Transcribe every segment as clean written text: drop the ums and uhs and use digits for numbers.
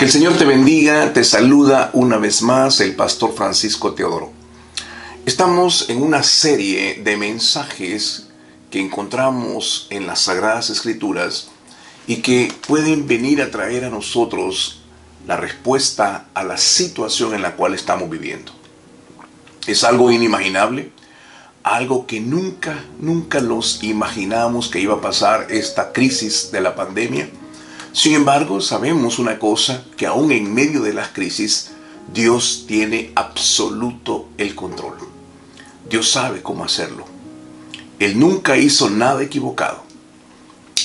Que el Señor te bendiga, te saluda una vez más el pastor Francisco Teodoro. Estamos en una serie de mensajes que encontramos en las Sagradas Escrituras y que pueden venir a traer a nosotros la respuesta a la situación en la cual estamos viviendo. Es algo inimaginable, algo que nunca los imaginamos que iba a pasar, esta crisis de la pandemia. Sin embargo, sabemos una cosa, que aún en medio de las crisis, Dios tiene absoluto el control. Dios sabe cómo hacerlo. Él nunca hizo nada equivocado.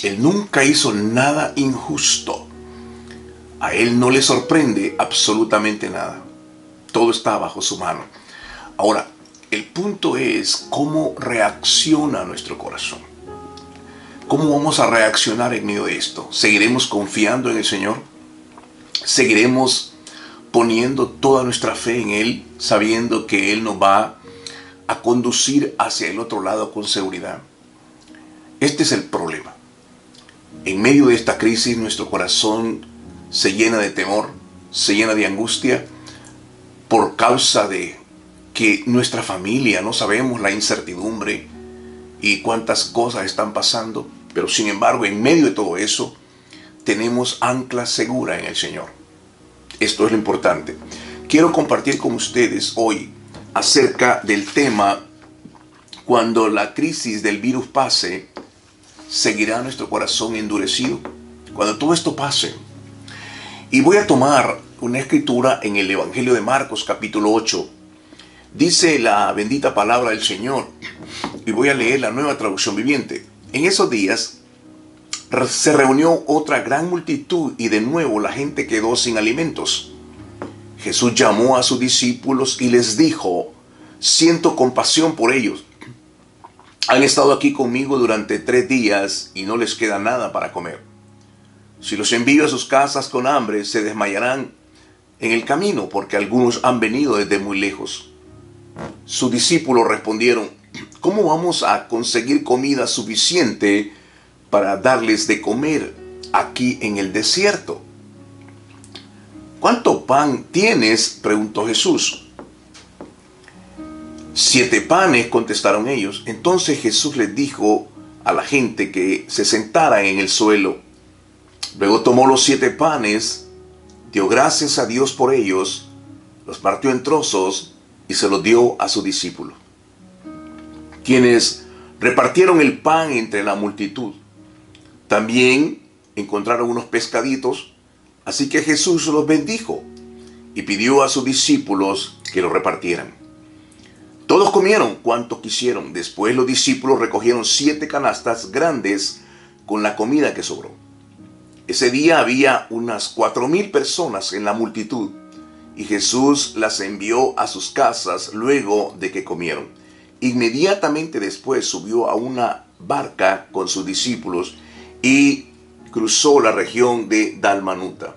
Él nunca hizo nada injusto. A Él no le sorprende absolutamente nada. Todo está bajo su mano. Ahora, el punto es cómo reacciona nuestro corazón. ¿Cómo vamos a reaccionar en medio de esto? ¿Seguiremos confiando en el Señor? ¿Seguiremos poniendo toda nuestra fe en Él, sabiendo que Él nos va a conducir hacia el otro lado con seguridad? Este es el problema. En medio de esta crisis, nuestro corazón se llena de temor, se llena de angustia por causa de que nuestra familia, no sabemos la incertidumbre y cuántas cosas están pasando. Pero sin embargo, en medio de todo eso, tenemos ancla segura en el Señor. Esto es lo importante. Quiero compartir con ustedes hoy acerca del tema: cuando la crisis del virus pase, ¿seguirá nuestro corazón endurecido? Cuando todo esto pase. Y voy a tomar una escritura en el Evangelio de Marcos, capítulo 8. Dice la bendita palabra del Señor, y voy a leer la Nueva Traducción Viviente. En esos días se reunió otra gran multitud y de nuevo la gente quedó sin alimentos. Jesús llamó a sus discípulos y les dijo: siento compasión por ellos. Han estado aquí conmigo durante 3 días y no les queda nada para comer. Si los envío a sus casas con hambre, se desmayarán en el camino, porque algunos han venido desde muy lejos. Sus discípulos respondieron: ¿cómo vamos a conseguir comida suficiente para darles de comer aquí en el desierto? ¿Cuánto pan tienes?, preguntó Jesús. 7 panes, contestaron ellos. Entonces Jesús les dijo a la gente que se sentara en el suelo. Luego tomó los 7 panes, dio gracias a Dios por ellos, los partió en trozos y se los dio a sus discípulos, quienes repartieron el pan entre la multitud. También encontraron unos pescaditos, así que Jesús los bendijo y pidió a sus discípulos que los repartieran. Todos comieron cuanto quisieron. Después los discípulos recogieron 7 canastas grandes con la comida que sobró. Ese día había unas 4,000 personas en la multitud, y Jesús las envió a sus casas luego de que comieron. Inmediatamente después subió a una barca con sus discípulos y cruzó la región de Dalmanuta.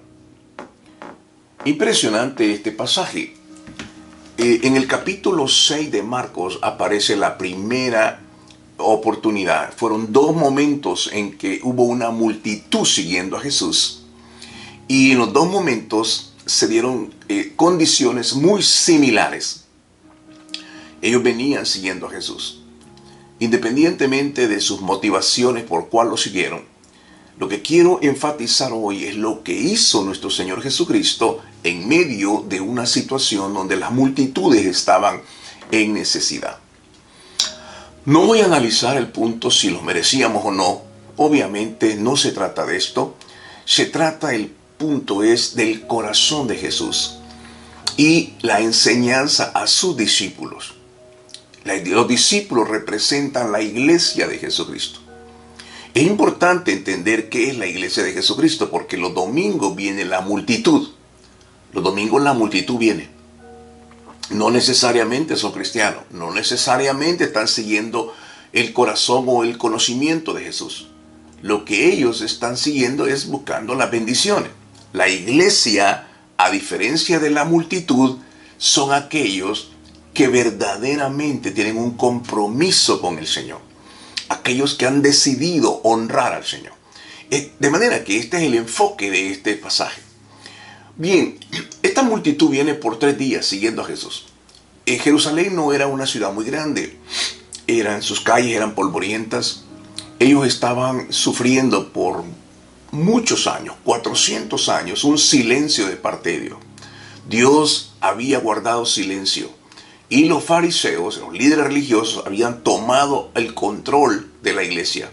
Impresionante este pasaje. En el capítulo 6 de Marcos aparece la primera oportunidad. Fueron 2 momentos en que hubo una multitud siguiendo a Jesús. Y en los 2 momentos se dieron condiciones muy similares. Ellos venían siguiendo a Jesús. Independientemente de sus motivaciones por cuál lo siguieron, lo que quiero enfatizar hoy es lo que hizo nuestro Señor Jesucristo en medio de una situación donde las multitudes estaban en necesidad. No voy a analizar el punto si los merecíamos o no. Obviamente no se trata de esto. El punto es del corazón de Jesús y la enseñanza a sus discípulos. Los discípulos representan la iglesia de Jesucristo. Es importante entender qué es la iglesia de Jesucristo, porque los domingos viene la multitud. Los domingos la multitud viene. No necesariamente son cristianos, no necesariamente están siguiendo el corazón o el conocimiento de Jesús. Lo que ellos están siguiendo es buscando las bendiciones. La iglesia, a diferencia de la multitud, son aquellos que verdaderamente tienen un compromiso con el Señor. Aquellos que han decidido honrar al Señor. De manera que este es el enfoque de este pasaje. Bien, esta multitud viene por 3 días siguiendo a Jesús. Jerusalén no era una ciudad muy grande. Sus calles eran polvorientas. Ellos estaban sufriendo por muchos años, 400 años, un silencio de parte de Dios. Dios había guardado silencio. Y los fariseos, los líderes religiosos, habían tomado el control de la iglesia.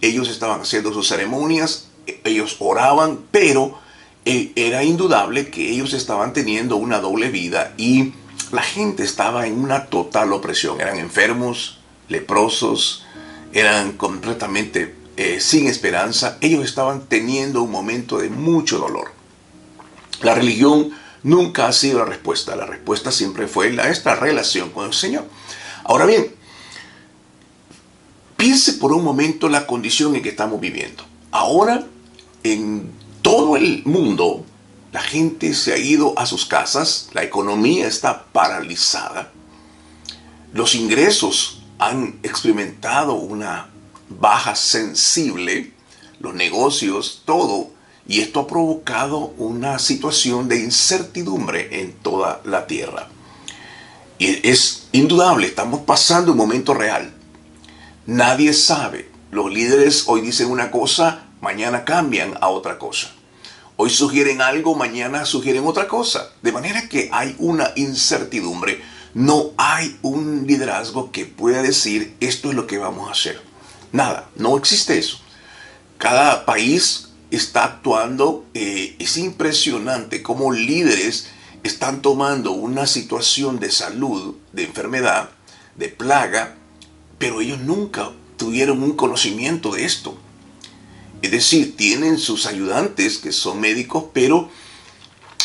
Ellos estaban haciendo sus ceremonias, ellos oraban, pero era indudable que ellos estaban teniendo una doble vida y la gente estaba en una total opresión. Eran enfermos, leprosos, eran completamente sin esperanza. Ellos estaban teniendo un momento de mucho dolor. La religión nunca ha sido la respuesta siempre fue esta relación con el Señor. Ahora bien, piense por un momento la condición en que estamos viviendo. Ahora, en todo el mundo, la gente se ha ido a sus casas, la economía está paralizada, los ingresos han experimentado una baja sensible, los negocios, todo, y esto ha provocado una situación de incertidumbre en toda la tierra. Y es indudable, estamos pasando un momento real. Nadie sabe. Los líderes hoy dicen una cosa, mañana cambian a otra cosa. Hoy sugieren algo, mañana sugieren otra cosa. De manera que hay una incertidumbre. No hay un liderazgo que pueda decir esto es lo que vamos a hacer. Nada, no existe eso. Cada país está actuando. Es impresionante cómo líderes están tomando una situación de salud, de enfermedad, de plaga, pero ellos nunca tuvieron un conocimiento de esto. Es decir, tienen sus ayudantes que son médicos, pero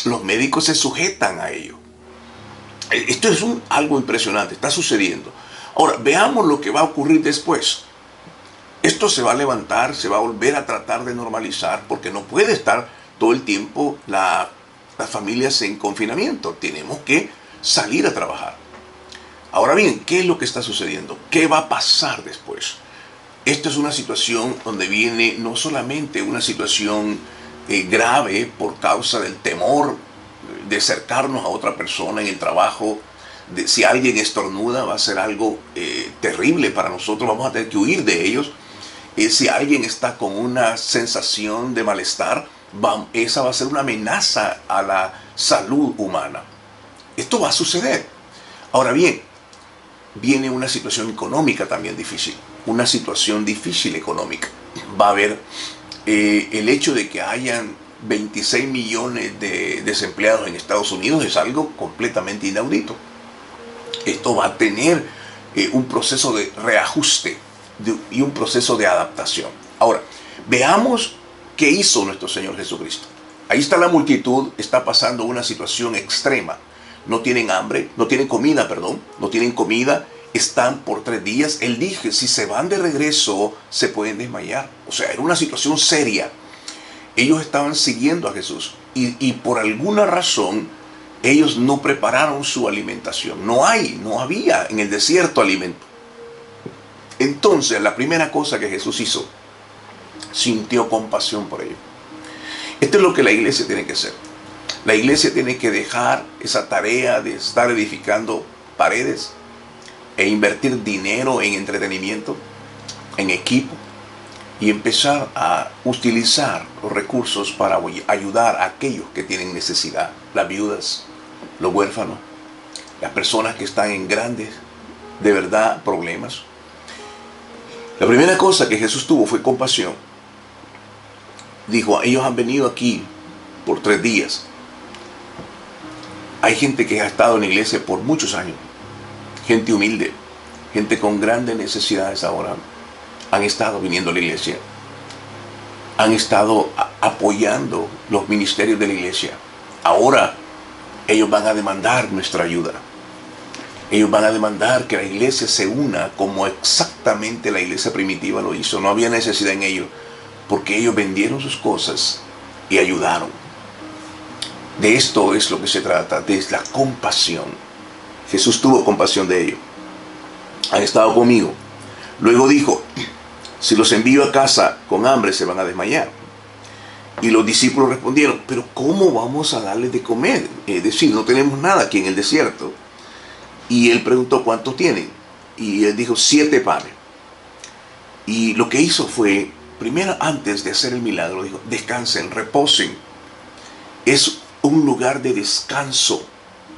los médicos se sujetan a ello. Esto es algo impresionante, está sucediendo. Ahora, veamos lo que va a ocurrir después. Esto se va a levantar, se va a volver a tratar de normalizar, porque no puede estar todo el tiempo las familias en confinamiento. Tenemos que salir a trabajar. Ahora bien, ¿qué es lo que está sucediendo? ¿Qué va a pasar después? Esta es una situación donde viene no solamente una situación grave por causa del temor de acercarnos a otra persona en el trabajo. Si alguien estornuda va a ser algo terrible para nosotros, vamos a tener que huir de ellos. Si alguien está con una sensación de malestar, esa va a ser una amenaza a la salud humana. Esto va a suceder. Ahora bien, viene una situación económica también difícil. Una situación difícil económica. Va a haber el hecho de que hayan 26 millones de desempleados en Estados Unidos es algo completamente inaudito. Esto va a tener un proceso de reajuste y un proceso de adaptación. Ahora, veamos qué hizo nuestro Señor Jesucristo. Ahí está la multitud, está pasando una situación extrema. No tienen hambre, no tienen comida, están por 3 días. Él dijo, si se van de regreso, se pueden desmayar. O sea, era una situación seria. Ellos estaban siguiendo a Jesús y por alguna razón ellos no prepararon su alimentación. No había en el desierto alimento. Entonces, la primera cosa que Jesús hizo, sintió compasión por ellos. Esto es lo que la iglesia tiene que hacer. La iglesia tiene que dejar esa tarea de estar edificando paredes e invertir dinero en entretenimiento, en equipo, y empezar a utilizar los recursos para ayudar a aquellos que tienen necesidad, las viudas, los huérfanos, las personas que están en grandes, de verdad, problemas. La primera cosa que Jesús tuvo fue compasión. Dijo, ellos han venido aquí por 3 días. Hay gente que ha estado en la iglesia por muchos años, gente humilde, gente con grandes necesidades ahora, han estado viniendo a la iglesia, han estado apoyando los ministerios de la iglesia. Ahora ellos van a demandar nuestra ayuda. Ellos van a demandar que la iglesia se una como exactamente la iglesia primitiva lo hizo. No había necesidad en ellos, porque ellos vendieron sus cosas y ayudaron. De esto es lo que se trata, de la compasión. Jesús tuvo compasión de ellos. Han estado conmigo. Luego dijo, si los envío a casa con hambre se van a desmayar. Y los discípulos respondieron, pero ¿cómo vamos a darles de comer? Es decir, no tenemos nada aquí en el desierto. Y él preguntó, ¿cuántos tienen? Y él dijo, 7 panes. Y lo que hizo fue, primero antes de hacer el milagro, dijo, descansen, reposen. Es un lugar de descanso,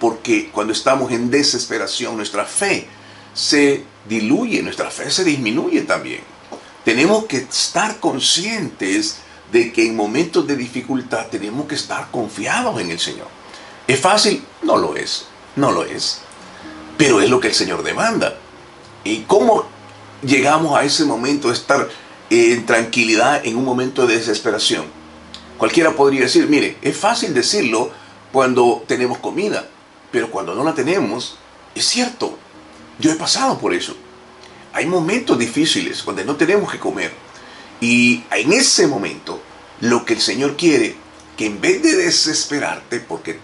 porque cuando estamos en desesperación, nuestra fe se diluye, nuestra fe se disminuye también. Tenemos que estar conscientes de que en momentos de dificultad tenemos que estar confiados en el Señor. ¿Es fácil? No lo es, no lo es. Pero es lo que el Señor demanda. ¿Y cómo llegamos a ese momento de estar en tranquilidad en un momento de desesperación? Cualquiera podría decir, mire, es fácil decirlo cuando tenemos comida, pero cuando no la tenemos, es cierto, yo he pasado por eso. Hay momentos difíciles donde no tenemos que comer. Y en ese momento, lo que el Señor quiere, que en vez de desesperarte, porque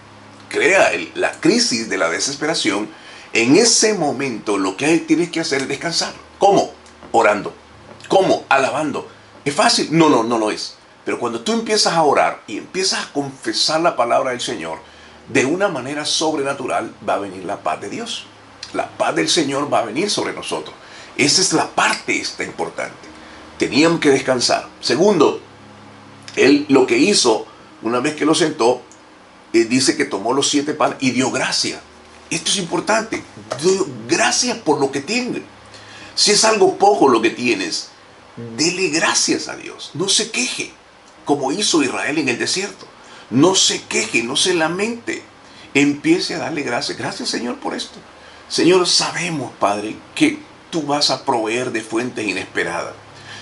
crea la crisis de la desesperación, en ese momento lo que tienes que hacer es descansar. ¿Cómo? Orando. ¿Cómo? Alabando. ¿Es fácil? No, no, no lo es. Pero cuando tú empiezas a orar y empiezas a confesar la palabra del Señor, de una manera sobrenatural va a venir la paz de Dios. La paz del Señor va a venir sobre nosotros. Esa es la parte importante. Teníamos que descansar. Segundo, él lo que hizo, una vez que lo sentó, dice que tomó los 7 panes y dio gracia. Esto es importante. Dio gracias por lo que tiene. Si es algo poco lo que tienes, dele gracias a Dios. No se queje, como hizo Israel en el desierto. No se queje, no se lamente. Empiece a darle gracias. Gracias, Señor, por esto. Señor, sabemos, Padre, que tú vas a proveer de fuentes inesperadas.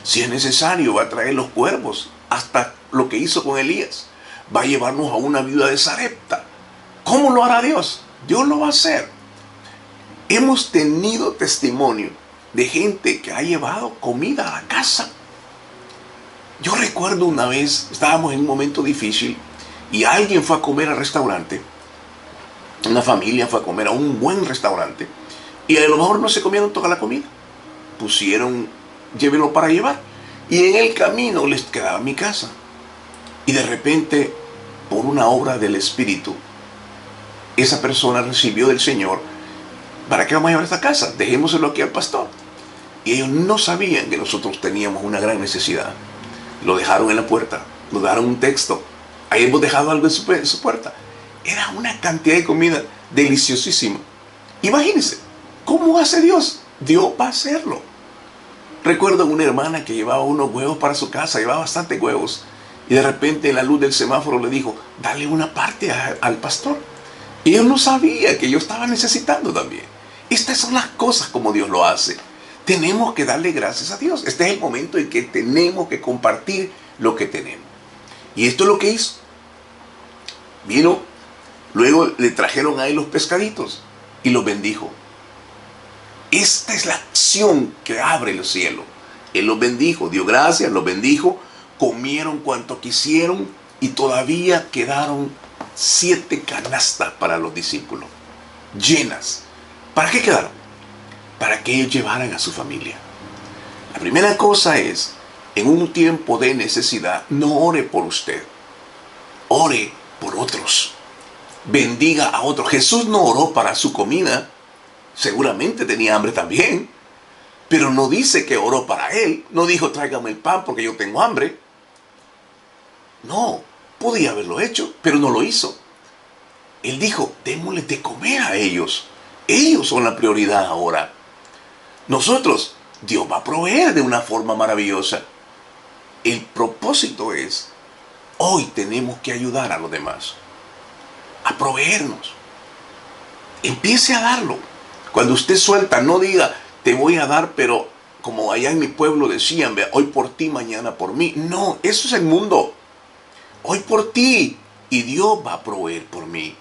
Si es necesario, va a traer los cuervos, hasta lo que hizo con Elías. Va a llevarnos a una viuda de Sarepta. ¿Cómo lo hará Dios? Dios lo va a hacer. Hemos tenido testimonio de gente que ha llevado comida a la casa. Yo recuerdo una vez, estábamos en un momento difícil y alguien fue a comer al restaurante. Una familia fue a comer a un buen restaurante y a lo mejor no se comieron toda la comida. Pusieron, llévenlo para llevar. Y en el camino les quedaba mi casa. Y de repente, por una obra del Espíritu, esa persona recibió del Señor, ¿para qué vamos a llevar esta casa? Dejémoselo aquí al pastor. Y ellos no sabían que nosotros teníamos una gran necesidad. Lo dejaron en la puerta, nos dejaron un texto. Ahí hemos dejado algo en su puerta. Era una cantidad de comida deliciosísima. Imagínense, ¿cómo hace Dios? Dios va a hacerlo. Recuerdo una hermana que llevaba unos huevos para su casa, llevaba bastantes huevos. Y de repente en la luz del semáforo le dijo, dale una parte al pastor. Y yo no sabía que yo estaba necesitando también. Estas son las cosas como Dios lo hace. Tenemos que darle gracias a Dios. Este es el momento en que tenemos que compartir lo que tenemos. Y esto es lo que hizo. Vino, luego le trajeron a él los pescaditos y los bendijo. Esta es la acción que abre el cielo. Él los bendijo, dio gracias, los bendijo, comieron cuanto quisieron y todavía quedaron 7 canastas para los discípulos, llenas. ¿Para qué quedaron? Para que ellos llevaran a su familia. La primera cosa es, en un tiempo de necesidad, no ore por usted, ore por otros. Bendiga a otros. Jesús no oró para su comida, seguramente tenía hambre también, pero no dice que oró para él, no dijo tráigame el pan porque yo tengo hambre. No, podía haberlo hecho, pero no lo hizo. Él dijo, démosle de comer a ellos. Ellos son la prioridad ahora. Nosotros, Dios va a proveer de una forma maravillosa. El propósito es, hoy tenemos que ayudar a los demás, a proveernos. Empiece a darlo. Cuando usted suelta, no diga, te voy a dar, pero como allá en mi pueblo decían, hoy por ti, mañana por mí. No, eso es el mundo. Hoy por ti y Dios va a proveer por mí.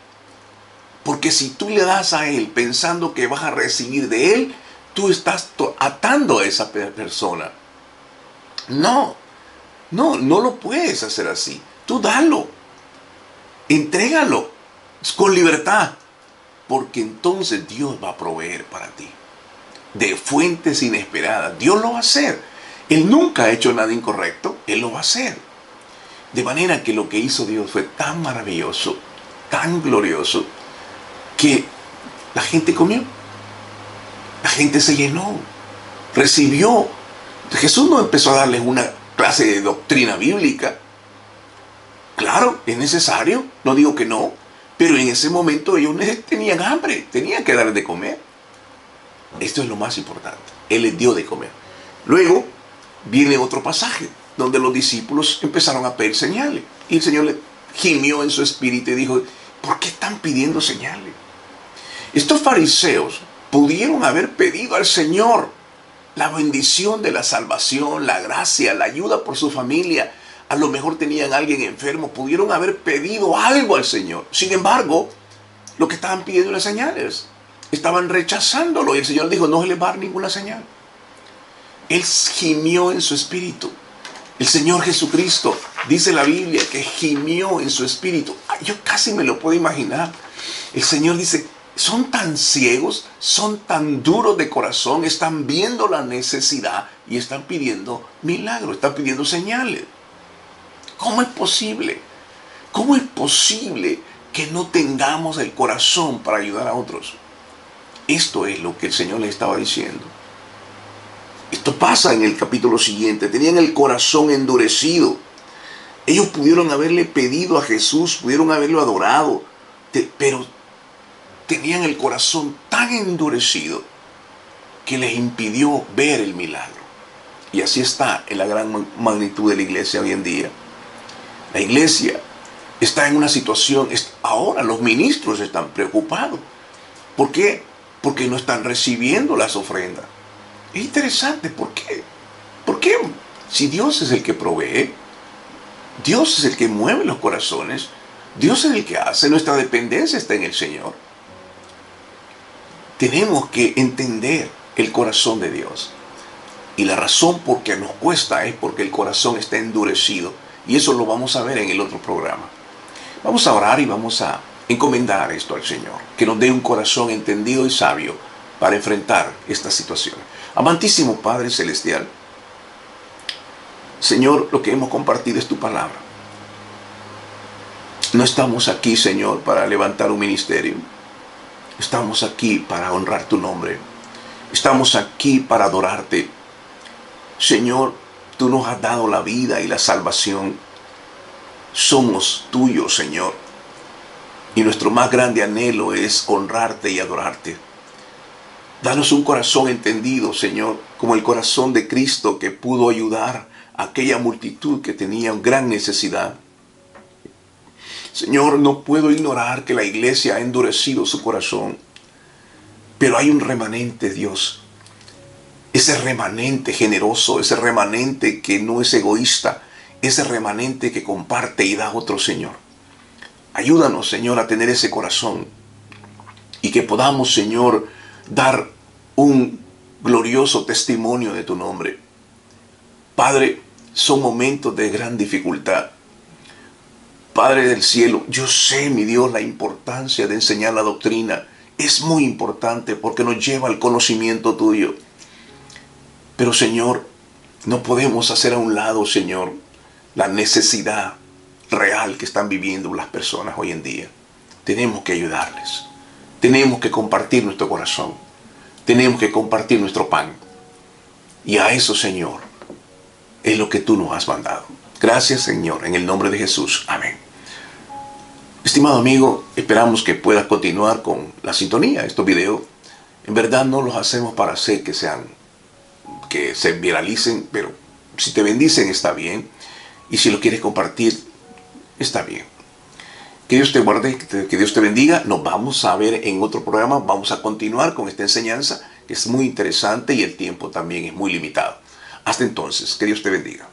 Porque si tú le das a Él pensando que vas a recibir de Él, tú estás atando a esa persona. No lo puedes hacer así. Tú dalo, entrégalo con libertad, porque entonces Dios va a proveer para ti de fuentes inesperadas. Dios lo va a hacer. Él nunca ha hecho nada incorrecto, Él lo va a hacer. De manera que lo que hizo Dios fue tan maravilloso, tan glorioso, que la gente comió, la gente se llenó, recibió. Jesús no empezó a darles una clase de doctrina bíblica. Claro, es necesario, no digo que no, pero en ese momento ellos tenían hambre, tenían que darles de comer. Esto es lo más importante. Él les dio de comer. Luego viene otro pasaje donde los discípulos empezaron a pedir señales. Y el Señor le gimió en su espíritu y dijo, ¿por qué están pidiendo señales? Estos fariseos pudieron haber pedido al Señor la bendición de la salvación, la gracia, la ayuda por su familia. A lo mejor tenían a alguien enfermo, pudieron haber pedido algo al Señor. Sin embargo, lo que estaban pidiendo eran señales. Estaban rechazándolo y el Señor dijo, no se les va a dar ninguna señal. Él gimió en su espíritu. El Señor Jesucristo, dice la Biblia, que gimió en su espíritu. Yo casi me lo puedo imaginar. El Señor dice, son tan ciegos, son tan duros de corazón, están viendo la necesidad y están pidiendo milagros, están pidiendo señales. ¿Cómo es posible? ¿Cómo es posible que no tengamos el corazón para ayudar a otros? Esto es lo que el Señor les estaba diciendo. Esto pasa en el capítulo siguiente. Tenían el corazón endurecido. Ellos pudieron haberle pedido a Jesús, pudieron haberlo adorado, pero tenían el corazón tan endurecido que les impidió ver el milagro. Y así está en la gran magnitud de la iglesia hoy en día. La iglesia está en una situación, ahora los ministros están preocupados. ¿Por qué? Porque no están recibiendo las ofrendas. Es interesante, ¿por qué? ¿Por qué? Si Dios es el que provee, Dios es el que mueve los corazones, Dios es el que hace, nuestra dependencia está en el Señor. Tenemos que entender el corazón de Dios. Y la razón por qué nos cuesta es porque el corazón está endurecido. Y eso lo vamos a ver en el otro programa. Vamos a orar y vamos a encomendar esto al Señor. Que nos dé un corazón entendido y sabio para enfrentar esta situación. Amantísimo Padre Celestial, Señor, lo que hemos compartido es tu palabra. No estamos aquí, Señor, para levantar un ministerio. Estamos aquí para honrar tu nombre. Estamos aquí para adorarte. Señor, tú nos has dado la vida y la salvación. Somos tuyos, Señor. Y nuestro más grande anhelo es honrarte y adorarte. Danos un corazón entendido, Señor, como el corazón de Cristo que pudo ayudar a aquella multitud que tenía gran necesidad. Señor, no puedo ignorar que la iglesia ha endurecido su corazón, pero hay un remanente, Dios. Ese remanente generoso, ese remanente que no es egoísta, ese remanente que comparte y da a otro, Señor. Ayúdanos, Señor, a tener ese corazón y que podamos, Señor, dar un glorioso testimonio de tu nombre. Padre, son momentos de gran dificultad. Padre del cielo, yo sé, mi Dios, la importancia de enseñar la doctrina. Es muy importante porque nos lleva al conocimiento tuyo. Pero, Señor, no podemos hacer a un lado, Señor, la necesidad real que están viviendo las personas hoy en día. Tenemos que ayudarles. Tenemos que compartir nuestro corazón. Tenemos que compartir nuestro pan. Y a eso, Señor, es lo que tú nos has mandado. Gracias, Señor, en el nombre de Jesús. Amén. Estimado amigo, esperamos que puedas continuar con la sintonía. Estos videos, en verdad, no los hacemos para hacer que se viralicen, pero si te bendicen está bien. Y si lo quieres compartir, está bien. Que Dios te guarde, que Dios te bendiga. Nos vamos a ver en otro programa. Vamos a continuar con esta enseñanza, que es muy interesante y el tiempo también es muy limitado. Hasta entonces, que Dios te bendiga.